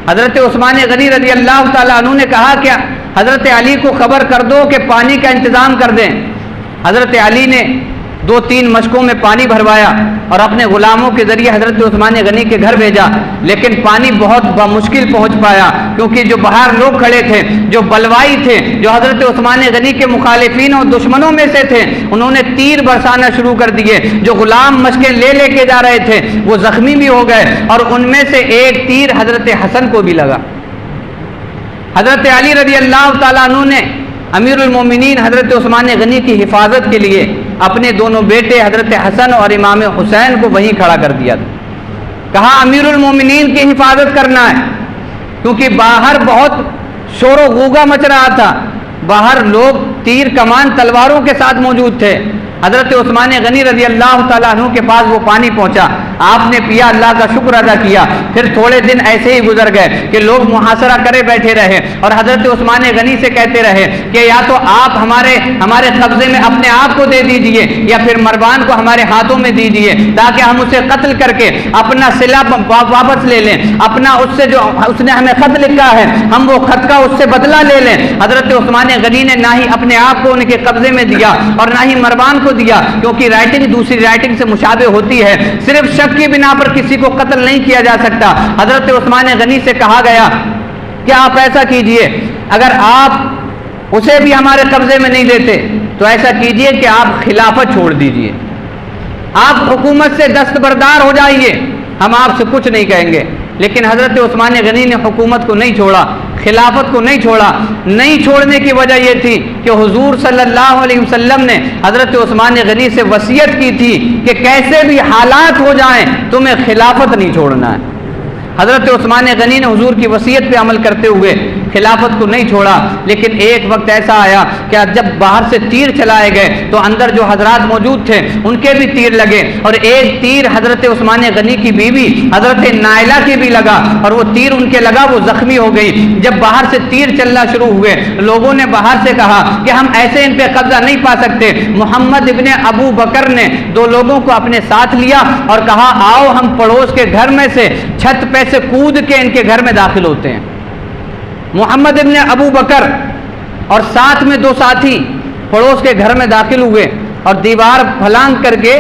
حضرت عثمان غنی رضی اللہ تعالیٰ عنہ نے کہا کہ حضرت علی کو خبر کر دو کہ پانی کا انتظام کر دیں۔ حضرت علی نے 2-3 مشکوں میں پانی بھروایا اور اپنے غلاموں کے ذریعے حضرت عثمان غنی کے گھر بھیجا، لیکن پانی بہت بمشکل پہنچ پایا کیونکہ جو باہر لوگ کھڑے تھے، جو بلوائی تھے، جو حضرت عثمان غنی کے مخالفین اور دشمنوں میں سے تھے، انہوں نے تیر برسانا شروع کر دیے۔ جو غلام مشکیں لے کے جا رہے تھے وہ زخمی بھی ہو گئے اور ان میں سے ایک تیر حضرت حسن کو بھی لگا۔ حضرت علی رضی اللہ تعالیٰ عنہ نے امیر المومنین حضرت عثمان غنی کی حفاظت کے لیے اپنے دونوں بیٹے حضرت حسن اور امام حسین کو وہیں کھڑا کر دیا تھا۔ کہا امیر المومنین کی حفاظت کرنا ہے، کیونکہ باہر بہت شور و غوغا مچ رہا تھا، باہر لوگ تیر کمان تلواروں کے ساتھ موجود تھے۔ حضرت عثمان غنی رضی اللہ تعالیٰ عنہ کے پاس وہ پانی پہنچا، آپ نے پیا، اللہ کا شکر ادا کیا۔ پھر تھوڑے دن ایسے ہی گزر گئے کہ لوگ محاصرہ کرے بیٹھے رہے اور حضرت عثمان غنی سے کہتے رہے کہ یا تو آپ ہمارے قبضے میں اپنے آپ کو دے دیجئے یا پھر مروان کو ہمارے ہاتھوں میں دیجئے تاکہ ہم اسے قتل کر کے اپنا صلہ واپس لے لیں، اپنا اس نے ہمیں خط لکھا ہے ہم وہ خط کا اس سے بدلہ لے لیں۔ حضرت عثمان غنی نے نہ ہی اپنے آپ کو ان کے قبضے میں دیا اور نہ ہی مروان کو دیا، کیونکہ رائٹنگ دوسری رائٹنگ سے مشابہ ہوتی ہے، صرف شک کی بنا پر کسی کو قتل نہیں کیا جا سکتا۔ حضرت عثمان غنی سے کہا گیا کہ آپ ایسا کیجئے، اگر آپ اسے بھی ہمارے قبضے میں نہیں دیتے تو ایسا کیجئے کہ آپ خلافت چھوڑ دیجئے، آپ حکومت سے دستبردار ہو جائیے، ہم آپ سے کچھ نہیں کہیں گے۔ لیکن حضرت عثمان غنی نے حکومت کو نہیں چھوڑا، خلافت کو نہیں چھوڑا۔ نہیں چھوڑنے کی وجہ یہ تھی کہ حضور صلی اللہ علیہ وسلم نے حضرت عثمان غنی سے وصیت کی تھی کہ کیسے بھی حالات ہو جائیں تمہیں خلافت نہیں چھوڑنا ہے۔ حضرت عثمان غنی نے حضور کی وصیت پہ عمل کرتے ہوئے خلافت کو نہیں چھوڑا، لیکن ایک وقت ایسا آیا کہ جب باہر سے تیر چلائے گئے تو اندر جو حضرات موجود تھے ان کے بھی تیر لگے، اور ایک تیر حضرت عثمان غنی کی بیوی حضرت نائلہ کی بھی لگا اور وہ تیر ان کے لگا، وہ زخمی ہو گئی۔ جب باہر سے تیر چلنا شروع ہوئے لوگوں نے باہر سے کہا کہ ہم ایسے ان پہ قبضہ نہیں پا سکتے۔ محمد ابن ابو بکر نے 2 لوگوں کو اپنے ساتھ لیا اور کہا آؤ ہم پڑوس کے گھر میں سے چھت پہ سے کود کے ان کے گھر میں داخل ہوتے ہیں۔ محمد ابن ابو بکر اور ساتھ میں 2 ساتھی پڑوس کے گھر میں داخل ہوئے اور دیوار پھلانگ کر کے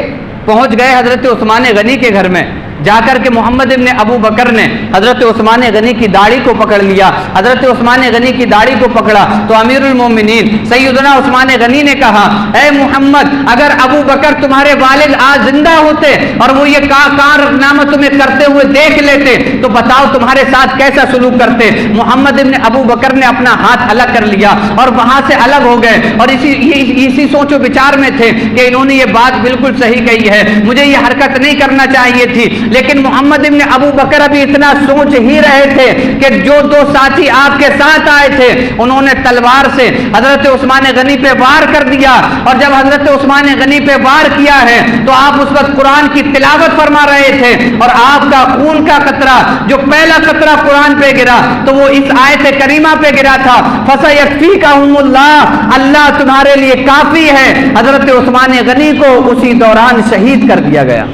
پہنچ گئے حضرت عثمان غنی کے گھر میں۔ جا کر کے محمد ابن ابو بکر نے حضرت عثمان غنی کی داڑھی کو پکڑ لیا۔ حضرت عثمان غنی کی داڑھی کو پکڑا تو امیر المومنین سیدنا عثمان غنی نے کہا اے محمد، اگر ابو بکر تمہارے والد آج زندہ ہوتے اور وہ یہ کارنامہ تمہیں کرتے ہوئے دیکھ لیتے تو بتاؤ تمہارے ساتھ کیسا سلوک کرتے۔ محمد ابن ابو بکر نے اپنا ہاتھ الگ کر لیا اور وہاں سے الگ ہو گئے اور اسی سوچ و بچار میں تھے کہ انہوں نے یہ بات بالکل صحیح کہی ہے، مجھے یہ حرکت نہیں کرنا چاہیے تھی۔ لیکن محمد ابن ابو بکر ابھی اتنا سوچ ہی رہے تھے کہ جو 2 ساتھی آپ کے ساتھ آئے تھے انہوں نے تلوار سے حضرت عثمان غنی پہ وار کر دیا، اور جب حضرت عثمان غنی پہ وار کیا ہے تو آپ اس وقت قرآن کی تلاوت فرما رہے تھے، اور آپ کا خون کا قطرہ جو پہلا قطرہ قرآن پہ گرا تو وہ اس آیت کریمہ پہ گرا تھا، فَسَيَكْفِيكَهُمُ اللَّهُ، اللہ تمہارے لیے کافی ہے۔ حضرت عثمان غنی کو اسی دوران شہید کر دیا گیا۔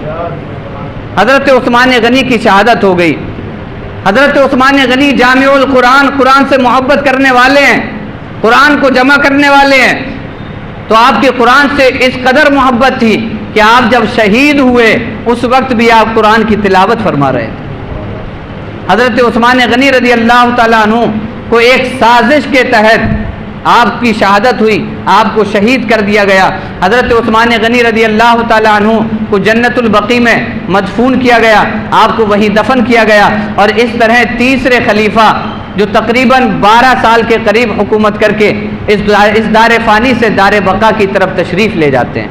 حضرت عثمان غنی کی شہادت ہو گئی۔ حضرت عثمان غنی جامع القرآن، قرآن سے محبت کرنے والے ہیں، قرآن کو جمع کرنے والے ہیں، تو آپ کی قرآن سے اس قدر محبت تھی کہ آپ جب شہید ہوئے اس وقت بھی آپ قرآن کی تلاوت فرما رہے تھے۔ حضرت عثمان غنی رضی اللہ تعالیٰ عنہ کو ایک سازش کے تحت آپ کی شہادت ہوئی، آپ کو شہید کر دیا گیا۔ حضرت عثمان غنی رضی اللہ تعالیٰ عنہ کو جنت البقیع میں مدفون کیا گیا، آپ کو وہیں دفن کیا گیا۔ اور اس طرح تیسرے خلیفہ جو تقریباً 12 سال کے قریب حکومت کر کے اس دار فانی سے دار بقا کی طرف تشریف لے جاتے ہیں۔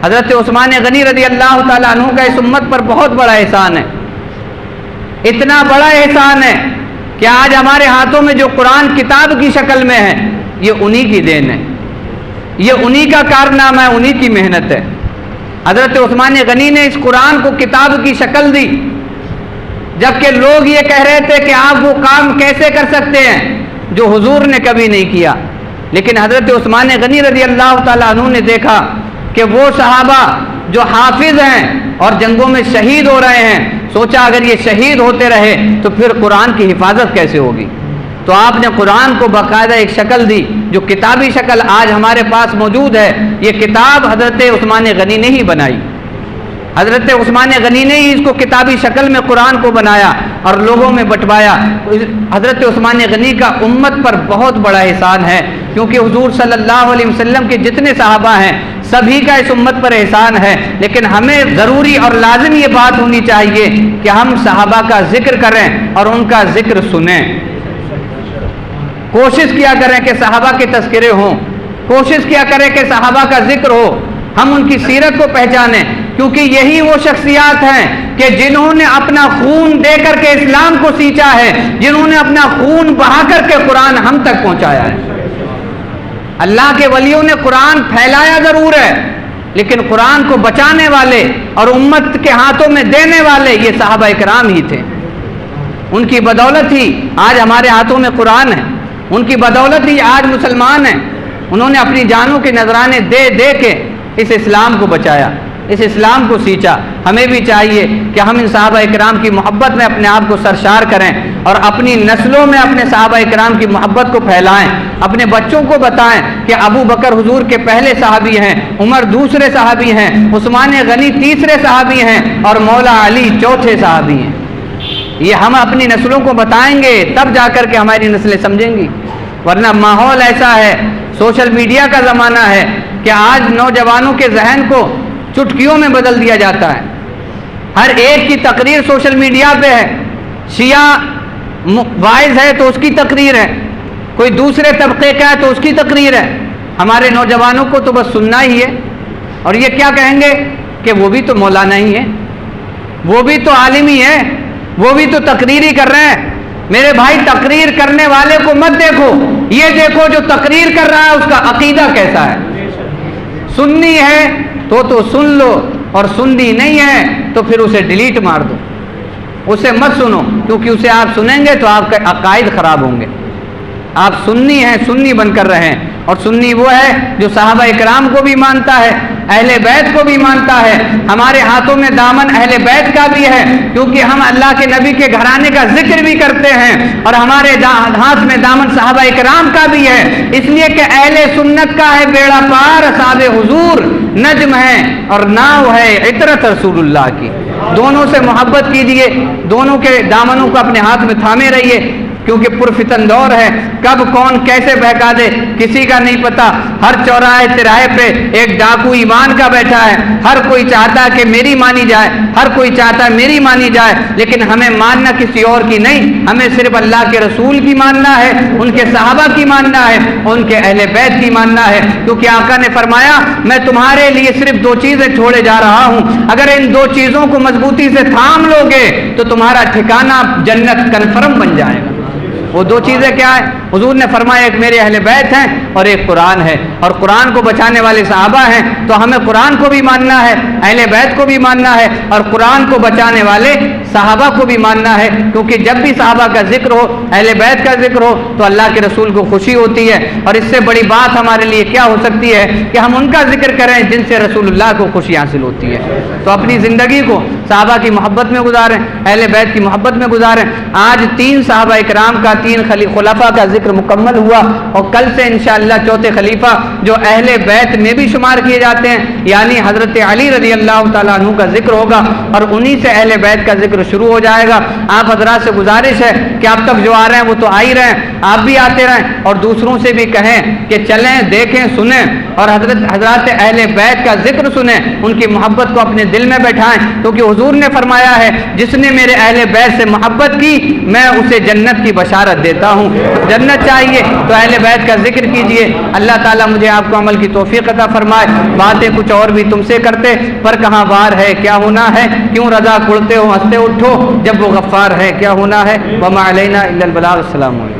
حضرت عثمان غنی رضی اللہ تعالیٰ عنہ کا اس امت پر بہت بڑا احسان ہے، اتنا بڑا احسان ہے کہ آج ہمارے ہاتھوں میں جو قرآن کتاب کی شکل میں ہے یہ انہی کی دین ہے، یہ انہی کا کارنامہ ہے، انہی کی محنت ہے۔ حضرت عثمان غنی نے اس قرآن کو کتاب کی شکل دی، جبکہ لوگ یہ کہہ رہے تھے کہ آپ وہ کام کیسے کر سکتے ہیں جو حضور نے کبھی نہیں کیا۔ لیکن حضرت عثمان غنی رضی اللہ تعالیٰ عنہ نے دیکھا کہ وہ صحابہ جو حافظ ہیں اور جنگوں میں شہید ہو رہے ہیں، سوچا اگر یہ شہید ہوتے رہے تو پھر قرآن کی حفاظت کیسے ہوگی؟ تو آپ نے قرآن کو باقاعدہ ایک شکل دی جو کتابی شکل آج ہمارے پاس موجود ہے۔ یہ کتاب حضرت عثمان غنی نے ہی بنائی، حضرت عثمان غنی نے ہی اس کو کتابی شکل میں قرآن کو بنایا اور لوگوں میں بٹوایا۔ حضرت عثمان غنی کا امت پر بہت بڑا احسان ہے، کیونکہ حضور صلی اللہ علیہ وسلم کے جتنے صحابہ ہیں سبھی کا اس امت پر احسان ہے، لیکن ہمیں ضروری اور لازم یہ بات ہونی چاہیے کہ ہم صحابہ کا ذکر کریں اور ان کا ذکر سنیں، کوشش کیا کریں کہ صحابہ کے تذکرے ہوں، کوشش کیا کریں کہ صحابہ کا ذکر ہو، ہم ان کی سیرت کو پہچانیں، کیونکہ یہی وہ شخصیات ہیں کہ جنہوں نے اپنا خون دے کر کے اسلام کو سینچا ہے، جنہوں نے اپنا خون بہا کر کے قرآن ہم تک پہنچایا ہے۔ اللہ کے ولیوں نے قرآن پھیلایا ضرور ہے، لیکن قرآن کو بچانے والے اور امت کے ہاتھوں میں دینے والے یہ صحابہ کرام ہی تھے۔ ان کی بدولت ہی آج ہمارے ہاتھوں میں قرآن ہے، ان کی بدولت ہی آج مسلمان ہیں۔ انہوں نے اپنی جانوں کے نذرانے دے دے کے اس اسلام کو بچایا، اس اسلام کو سینچا۔ ہمیں بھی چاہیے کہ ہم ان صحابہ اکرام کی محبت میں اپنے آپ کو سرشار کریں اور اپنی نسلوں میں اپنے صحابہ اکرام کی محبت کو پھیلائیں، اپنے بچوں کو بتائیں کہ ابو بکر حضور کے پہلے صحابی ہیں، عمر دوسرے صحابی ہیں، عثمان غنی تیسرے صحابی ہیں اور مولا علی چوتھے صحابی ہیں۔ یہ ہم اپنی نسلوں کو بتائیں گے تب جا کر کے ہماری نسلیں سمجھیں گی، ورنہ ماحول ایسا ہے، سوشل میڈیا کا زمانہ ہے کہ آج نوجوانوں کے ذہن کو چٹکیوں میں بدل دیا جاتا ہے۔ ہر ایک کی تقریر سوشل میڈیا پہ ہے، شیعہ وائز ہے تو اس کی تقریر ہے، کوئی دوسرے طبقے کا ہے تو اس کی تقریر ہے۔ ہمارے نوجوانوں کو تو بس سننا ہی ہے، اور یہ کیا کہیں گے کہ وہ بھی تو مولانا ہی ہے، وہ بھی تو عالم ہی ہے، وہ بھی تو تقریر ہی کر رہے ہیں۔ میرے بھائی، تقریر کرنے والے کو مت دیکھو، یہ دیکھو جو تقریر کر رہا ہے اس کا عقیدہ کیسا ہے۔ سننی ہے تو سن لو، اور سننی نہیں ہے تو پھر اسے ڈیلیٹ مار دو، اسے مت سنو، کیونکہ اسے آپ سنیں گے تو آپ کے عقائد خراب ہوں گے۔ آپ سنی ہیں، سنی بن کر رہیں، اور سنی وہ ہے جو صحابہ اکرام کو بھی مانتا ہے، اہل بیت کو بھی مانتا ہے۔ ہمارے ہاتھوں میں دامن اہل بیت کا بھی ہے، کیونکہ ہم اللہ کے نبی کے گھرانے کا ذکر بھی کرتے ہیں، اور ہمارے ہاتھ میں دامن صحابہ اکرام کا بھی ہے، اس لیے کہ اہل سنت کا ہے بیڑا پار، اصحاب حضور نجم ہے اور ناؤ ہے عطرت رسول اللہ کی۔ دونوں سے محبت کیجیے، دونوں کے دامنوں کو اپنے ہاتھ میں تھامے رہیے، کیونکہ پرفتن دور ہے، کب کون کیسے بہکا دے کسی کا نہیں پتا۔ ہر چوراہے تراہے پہ ایک ڈاکو ایمان کا بیٹھا ہے، ہر کوئی چاہتا ہے کہ میری مانی جائے، ہر کوئی چاہتا ہے میری مانی جائے، لیکن ہمیں ماننا کسی اور کی نہیں، ہمیں صرف اللہ کے رسول کی ماننا ہے، ان کے صحابہ کی ماننا ہے، ان کے اہل بیت کی ماننا ہے، کیونکہ آقا نے فرمایا میں تمہارے لیے صرف 2 چیزیں چھوڑے جا رہا ہوں، اگر ان 2 چیزوں کو مضبوطی سے تھام لو گے تو تمہارا ٹھکانہ جنت کنفرم بن جائے گا۔ وہ 2 چیزیں کیا ہیں؟ حضور نے فرمایا ایک میرے اہل بیت ہیں اور ایک قرآن ہے، اور قرآن کو بچانے والے صحابہ ہیں، تو ہمیں قرآن کو بھی ماننا ہے، اہل بیت کو بھی ماننا ہے، اور قرآن کو بچانے والے صحابہ کو بھی ماننا ہے، کیونکہ جب بھی صحابہ کا ذکر ہو، اہل بیت کا ذکر ہو تو اللہ کے رسول کو خوشی ہوتی ہے، اور اس سے بڑی بات ہمارے لیے کیا ہو سکتی ہے کہ ہم ان کا ذکر کریں جن سے رسول اللہ کو خوشی حاصل ہوتی ہے۔ تو اپنی زندگی کو صحابہ کی محبت میں گزاریں، اہل بیت کی محبت میں گزاریں۔ آج 3 صحابہ اکرام کا 3 خلفاء کا ذکر ذکر مکمل ہوا، اور کل سے انشاءاللہ چوتھے خلیفہ جو اہل بیت میں بھی شمار کیے جاتے ہیں یعنی حضرت علی رضی اللہ تعالیٰ عنہ کا ذکر ہوگا، اور انہی سے اہل بیت کا ذکر شروع ہو جائے گا۔ آپ حضرات سے گزارش ہے کہ اب تک جو آ رہے ہیں وہ تو آ ہی رہے ہیں، آپ بھی آتے رہیں اور دوسروں سے بھی کہیں کہ چلیں دیکھیں سنیں اور حضرات اہل بیت کا ذکر سنیں، ان کی محبت کو اپنے دل میں بیٹھائیں، کیونکہ حضور نے فرمایا ہے جس نے میرے اہل بیت سے محبت کی میں اسے جنت کی بشارت دیتا ہوں۔ جنت چاہیے تو اہل بیت کا ذکر کیجئے۔ اللہ تعالیٰ مجھے آپ کو عمل کی توفیق عطا فرمائے۔ باتیں کچھ اور بھی تم سے کرتے پر کہاں وار ہے کیا ہونا ہے، کیوں رضا کڑتے ہو ہنستے اٹھو جب وہ غفار ہے کیا ہونا ہے۔ وما علینا الا البلاغ۔ السلام علیکم۔